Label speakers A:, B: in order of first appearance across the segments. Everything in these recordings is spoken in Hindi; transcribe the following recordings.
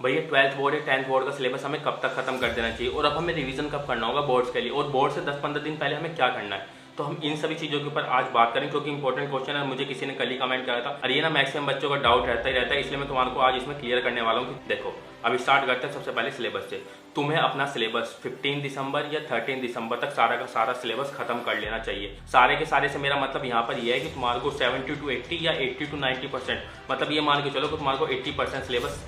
A: भैया 12th बोर्ड या 10th बोर्ड का सिलेबस हमें कब तक खत्म कर देना चाहिए और अब हमें रिवीजन कब करना होगा बोर्ड्स के लिए, और बोर्ड से 10-15 दिन पहले हमें क्या करना है। तो हम इन सभी चीज़ों के ऊपर आज बात करें क्योंकि इंपॉर्टेंट क्वेश्चन है। मुझे किसी ने कल ही कमेंट किया था और ये ना मैक्सिमम बच्चों का डाउट रहता ही रहता है, इसलिए मैं तुम्हारे को आज इसमें क्लियर करने वाला हूँ कि देखो अभी स्टार्ट करते हैं सबसे पहले सिलेबस से। तुम्हें अपना सिलेबस 15 दिसंबर या 13 दिसंबर तक सारा का सारा सिलेबस खत्म कर लेना चाहिए। सारे के सारे से मेरा मतलब यहाँ पर यह है कि तुम्हारे को 70 to 80 या 80 to 90%, मतलब ये मान के चलो कि तुम्हारे को 80% सिलेबस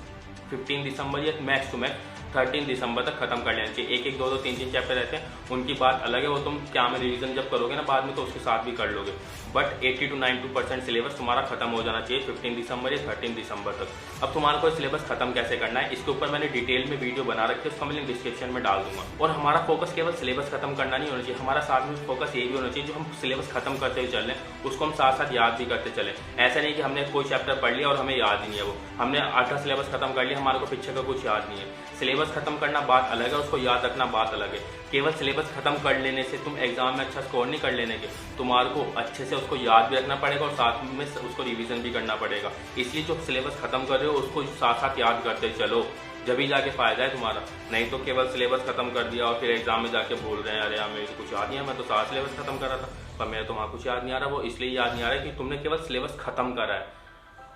A: 15 दिसंबर या मैक्स टू मैक्स 13 दिसंबर तक खत्म कर लेना चाहिए। एक एक दो दो तीन तीन चैप्टर रहते हैं, उनकी बात अलग है, वो तुम क्या में रिवीजन जब करोगे ना बाद में तो उसके साथ भी कर लोगे, बट 80 to 90% सिलेबस तुम्हारा खत्म हो जाना चाहिए 15 दिसंबर या 13 दिसंबर तक। अब तुम्हारा को सिलेबस खत्म कैसे करना है इसके ऊपर मैंने डिटेल में वीडियो बना रखी है, उसका मैं लिंक डिस्क्रिप्शन में डाल दूंगा। और हमारा फोकस केवल सिलेबस खत्म करना नहीं होना चाहिए, हमारा साथ में फोकस ये भी होना चाहिए जो हम सिलेबस खत्म करते हुए चल रहे हैं उसको हम साथ साथ याद भी करते चले। ऐसा नहीं कि हमने कोई चैप्टर पढ़ लिया और हमें याद नहीं है, वो हमने आधा सिलेबस खत्म कर लिया हमारे को पीछे का कुछ याद नहीं है। सिलेबस खत्म करना बात अलग है, उसको याद रखना बात अलग है। केवल सिलेबस खत्म कर लेने से तुम एग्जाम में अच्छा स्कोर नहीं कर लेने के, तुम्हारे को अच्छे से उसको याद भी रखना पड़ेगा और साथ में उसको रिवीजन भी करना पड़ेगा। इसलिए जो सिलेबस खत्म कर रहे हो उसको साथ साथ याद करते चलो, जब भी जाके फायदा है तुम्हारा। नहीं तो केवल सिलेबस खत्म कर दिया और फिर एग्जाम में जाके बोल रहे हैं अरे यार मेरे को कुछ याद नहीं है, मैं तो सारा सिलेबस खत्म कर रहा था, पर मेरा तो वहाँ कुछ याद नहीं आ रहा। वो इसलिए याद नहीं आ रहा है कि तुमने केवल सिलेबस खत्म करा है,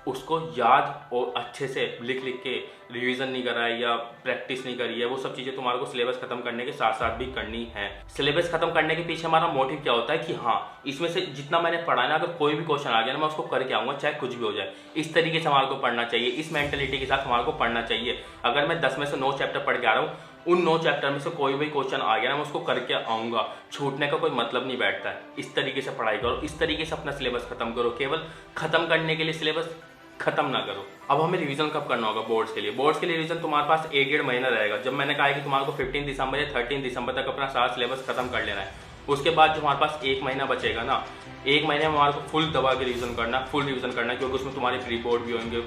A: उसको याद और अच्छे से लिख लिख के रिवीजन नहीं करा है या प्रैक्टिस नहीं करी है। वो सब चीज़ें तुम्हारे को सिलेबस खत्म करने के साथ साथ भी करनी है। सिलेबस खत्म करने के पीछे हमारा मोटिव क्या होता है कि हाँ इसमें से जितना मैंने पढ़ा है ना, अगर कोई भी क्वेश्चन आ गया ना मैं उसको करके आऊँगा चाहे कुछ भी हो जाए। इस तरीके से हमारे को पढ़ना चाहिए, इस मेंटेलिटी के साथ हमारे को पढ़ना चाहिए। अगर मैं 10 में से 9 चैप्टर पढ़ के आ रहा हूँ, उन 9 चैप्टर में से कोई भी क्वेश्चन आ गया ना मैं उसको करके आऊँगा, छूटने का कोई मतलब नहीं बैठता है। इस तरीके से पढ़ाई करो, इस तरीके से अपना सिलेबस खत्म करो, केवल खत्म करने के लिए सिलेबस खत्म ना करो। अब हमें रिवीजन कब करना होगा बोर्ड्स के लिए। बोर्ड्स के लिए रिवीजन तुम्हारे पास 1-1.5 महीना रहेगा। जब मैंने कहा है कि तुम्हारे को 15 दिसंबर या 13 दिसंबर तक अपना सारा सिलेबस खत्म कर लेना है, उसके बाद जो हमारे पास 1 महीना बचेगा ना, 1 महीने में हमारे को फुल दबा के रिवीजन करना, फुल रिवीजन करना है, क्योंकि उसमें तुम्हारे प्री बोर्ड भी होंगे,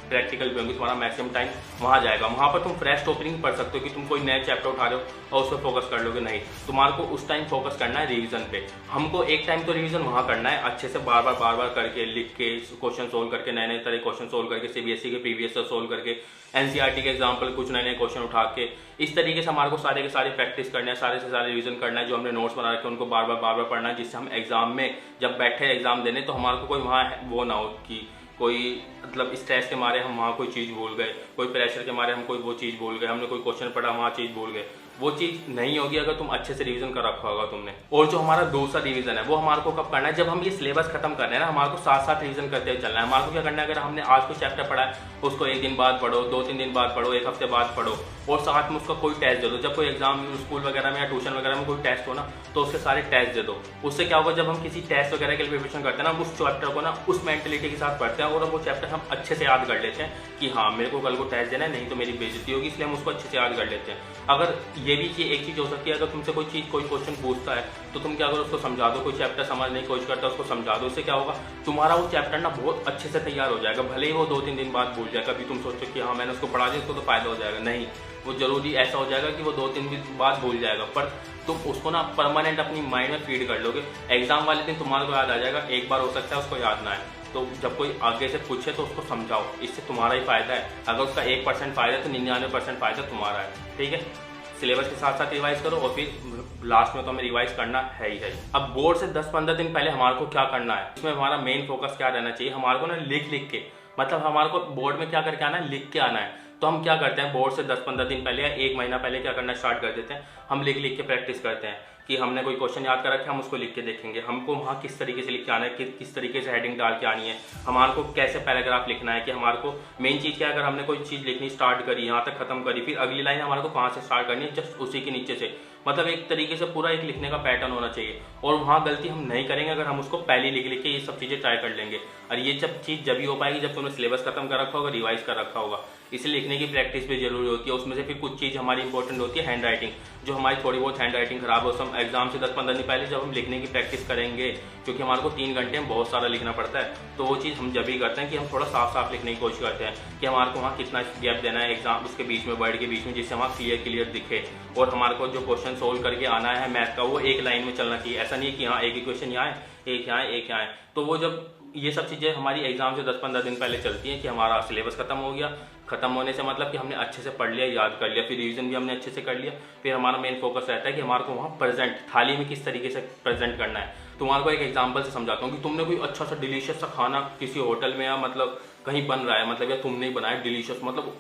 A: प्रैक्टिकल भी होंगे, तुम्हारा मैक्सिमम टाइम वहाँ जाएगा। वहाँ पर तुम फ्रेश टॉपिक पढ़ सकते हो कि तुम कोई नया चैप्टर उठा रहे हो और उस पर फोकस कर लोगे, नहीं, तुम्हारे को उस टाइम फोकस करना है रिवीजन पे। हमको एक टाइम तो रिवीजन वहाँ करना है अच्छे से, बार बार करके लिख के क्वेश्चन सोल्व करके, नए नए तरह क्वेश्चन सोल्व करके, सीबीएसई के प्रीवियस सोल्व करके, एनसीईआरटी के एग्जाम्पल कुछ नए नए क्वेश्चन उठा के, इस तरीके से हमारे को सारे के सारे प्रैक्टिस करना है, सारे से सारे रिवीजन करना है। जो हमने नोट्स बना रखे हैं उनको बार बार पढ़ना है, जिससे हम एग्जाम में जब बैठे एग्जाम देने तो हमारे को कोई वहाँ वो ना हो कि कोई मतलब स्ट्रेस के मारे हम वहाँ कोई चीज़ भूल गए, कोई प्रेशर के मारे हम कोई वो चीज़ भूल गए, हमने कोई क्वेश्चन पढ़ा वहाँ चीज़ भूल गए। वो चीज़ नहीं होगी अगर तुम अच्छे से रिवीजन कर रखा होगा तुमने। और जो हमारा दूसरा रिवीजन है वो हमारे को कब करना है, जब हम ये सिलेबस खत्म कर रहे हैं ना, हमारे को साथ साथ रिवीजन करते हुए चलना है। हमारे को क्या करना है, अगर हमने आज कोई चैप्टर पढ़ा है उसको 1 दिन बाद पढ़ो, 2-3 दिन बाद पढ़ो, 1 हफ्ते बाद पढ़ो, और साथ में उसका कोई टेस्ट दे दो। जब कोई एग्जाम स्कूल वगैरह में या ट्यूशन वगैरह में कोई टेस्ट हो ना तो उसके सारे टेस्ट दे दो। उससे क्या होगा, जब हम किसी टेस्ट वगैरह के लिए प्रिपरेशन करते हैं ना, उस चैप्टर को ना उस मेंटेलिटी के साथ पढ़ते हैं और वो चैप्टर हम अच्छे से याद कर लेते हैं कि हाँ मेरे को कल को टेस्ट देना है, नहीं तो मेरी बेइज्जती होगी, इसलिए हम उसको अच्छे से याद कर लेते हैं। अगर ये भी एक चीज़ हो सकती है, अगर तुमसे कोई क्वेश्चन पूछता है तो तुम क्या करो, उसको समझा दो। कोई चैप्टर समझने की कोशिश करता है उसको समझा दो, उससे क्या होगा तुम्हारा वो चैप्टर ना बहुत अच्छे से तैयार हो जाएगा। भले ही वो 2-3 दिन बाद भूल जाए, कभी तुम सोचो कि हाँ मैंने उसको पढ़ा दिया उसको तो फायदा हो जाएगा, नहीं, वो जरूरी ऐसा हो जाएगा कि वो 2-3 दिन बाद भूल जाएगा, पर तुम उसको ना परमानेंट अपनी माइंड में फीड कर लोगे। एग्जाम वाले दिन तुम्हारे को याद आ जाएगा, एक बार हो सकता है उसको याद ना आए, तो जब कोई आगे से पूछे तो उसको समझाओ, इससे तुम्हारा ही फायदा है। अगर उसका 1% फायदा है तो 99% फायदा तुम्हारा है, ठीक है। सिलेबस के साथ साथ रिवाइज करो और फिर लास्ट में तो हमें रिवाइज करना है ही है। अब बोर्ड से 10-15 दिन पहले हमारे को क्या करना है, इसमें हमारा मेन फोकस क्या रहना चाहिए, हमारे को ना लिख के, मतलब हमारे को बोर्ड में क्या करके आना है, लिख के आना है। तो हम क्या करते हैं, बोर्ड से 10-15 दिन पहले या 1 महीना पहले क्या करना स्टार्ट कर देते हैं, हम लिख के प्रैक्टिस करते हैं कि हमने कोई क्वेश्चन याद कर रखा है, हम उसको लिख के देखेंगे, हमको वहाँ किस तरीके से लिख के आना है, किस तरीके से हेडिंग डाल के आनी है, हमारे को कैसे पैराग्राफ लिखना है, कि हमारे को मेन चीज़ क्या है, अगर हमने कोई चीज़ लिखनी स्टार्ट करी, यहाँ तक खत्म करी, फिर अगली लाइन हमारे को कहाँ से स्टार्ट करनी है, जस्ट उसी के नीचे से, मतलब एक तरीके से पूरा एक लिखने का पैटर्न होना चाहिए। और वहाँ गलती हम नहीं करेंगे अगर हम उसको पहले लिख के ये सब चीज़ें ट्राई कर लेंगे। और ये सब चीज़ जब ही हो पाएगी जब तुमने सिलेबस खत्म कर रखा होगा, रिवाइज कर रखा होगा। इसलिए लिखने की प्रैक्टिस भी जरूरी होती है। उसमें से फिर कुछ चीज़ हमारी इंपॉर्टेंट होती है, हैंड राइटिंग। जो हमारी थोड़ी बहुत हैंड राइटिंग खराब हो, हम एग्जाम से 10-15 दिन पहले जब हम लिखने की प्रैक्टिस करेंगे, क्योंकि हमारे को 3 घंटे में बहुत सारा लिखना पड़ता है, तो वो चीज़ हम जब भी करते हैं कि हम थोड़ा साफ लिखने की कोशिश करते हैं कि हमारे को वहाँ कितना गैप देना है एग्जाम उसके बीच में, वर्ड के बीच में, जिससे हमारा क्लियर दिखे। और हमारे को जो क्वेश्चन सोल्व करके आना है मैथ का, वो एक लाइन में चलना चाहिए। ऐसा नहीं है कि हाँ एक ही क्वेश्चन यहाँ है, एक यहाँ है, एक यहाँ है। तो वो जब ये सब चीज़ें हमारी एग्जाम से 10-15 दिन पहले चलती हैं कि हमारा सिलेबस खत्म हो गया, खत्म होने से मतलब कि हमने अच्छे से पढ़ लिया, याद कर लिया, फिर रिवीजन भी हमने अच्छे से कर लिया। फिर हमारा मेन फोकस रहता है कि हमारे को वहाँ प्रेजेंट थाली में किस तरीके से प्रेजेंट करना है। तुम्हारे को एक एग्जांपल से समझाता हूँ कि तुमने कोई अच्छा सा डिलीशियस सा खाना किसी होटल में या मतलब कहीं बन रहा है, मतलब या तुमने ही बनाया डिलीशियस, मतलब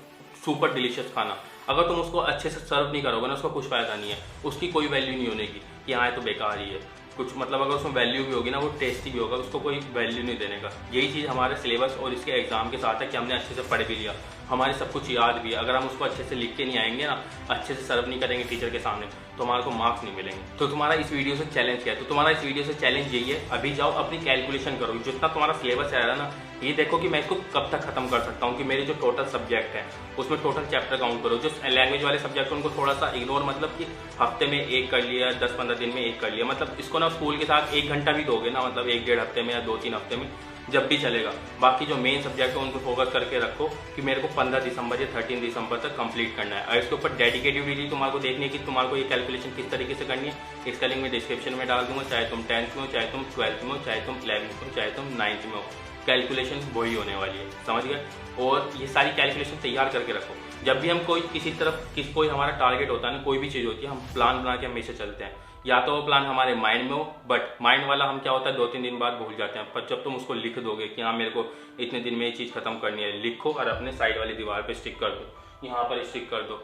A: सुपर डिलीशियस खाना, अगर तुम उसको अच्छे से सर्व नहीं करोगे ना, उसका कुछ फायदा नहीं है, उसकी कोई वैल्यू नहीं होने की कि हाँ ये तो बेकार ही है कुछ, मतलब अगर उसमें वैल्यू भी होगी ना, वो टेस्टी भी होगा, उसको कोई वैल्यू नहीं देने का। यही चीज़ हमारे सिलेबस और इसके एग्जाम के साथ है कि हमने अच्छे से पढ़ भी लिया, हमारे सब कुछ याद भी है, अगर हम उसको अच्छे से लिख के नहीं आएंगे ना, अच्छे से सर्व नहीं करेंगे टीचर के सामने, तो हमारे को मार्क्स नहीं मिलेंगे। तो तुम्हारा इस वीडियो से चैलेंज क्या है? तो तुम्हारा इस वीडियो से चैलेंज यही है, अभी जाओ अपनी कैलकुलेशन करो, जितना तुम्हारा सिलेबस है ना, ये देखो कि मैं इसको कब तक खत्म कर सकता हूँ, कि मेरे जो टोटल सब्जेक्ट है उसमें टोटल चैप्टर काउंट करो। जो लैंग्वेज वाले सब्जेक्ट उनको थोड़ा सा इग्नोर, मतलब कि हफ्ते में एक कर लिया, 10-15 दिन में एक कर लिया, मतलब इसको ना स्कूल के साथ 1 घंटा भी दोगे ना, मतलब 1-1.5 हफ्ते में या 2-3 हफ्ते में जब भी चलेगा। बाकी जो मेन सब्जेक्ट है उनको फोकस करके रखो कि मेरे को 15 दिसंबर या 13 दिसंबर तक कंप्लीट करना है। और इसके ऊपर डेडिकेटिव वीडियो तुम्हारे को देखनी है कि तुम्हारे को ये कैलकुलेशन किस तरीके से करनी है, इसका लिंक मैं डिस्क्रिप्शन में डाल दूंगा। चाहे तुम 10th में हो, चाहे तुम 12th में हो, चाहे तुम 11th में हो, चाहे तुम 9th में हो, कैलकुलेशन वही होने वाली है, समझ गए। और ये सारी कैलकुलेशन तैयार करके रखो। जब भी हम कोई किसी तरफ कोई हमारा टारगेट होता है ना, कोई भी चीज़ होती है, हम प्लान बना के हमेशा चलते हैं। या तो वो प्लान हमारे माइंड में हो, बट माइंड वाला हम क्या होता है 2-3 दिन बाद भूल जाते हैं। पर जब तुम उसको लिख दोगे कि हाँ मेरे को इतने दिन में ये चीज़ खत्म करनी है, लिखो और अपने साइड वाली दीवार पे स्टिक कर दो, यहाँ पर स्टिक कर दो।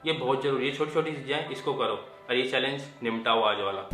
A: ये बहुत जरूरी है, छोटी छोटी चीज़ें हैं, इसको करो और ये चैलेंज निपटाओ आज वाला।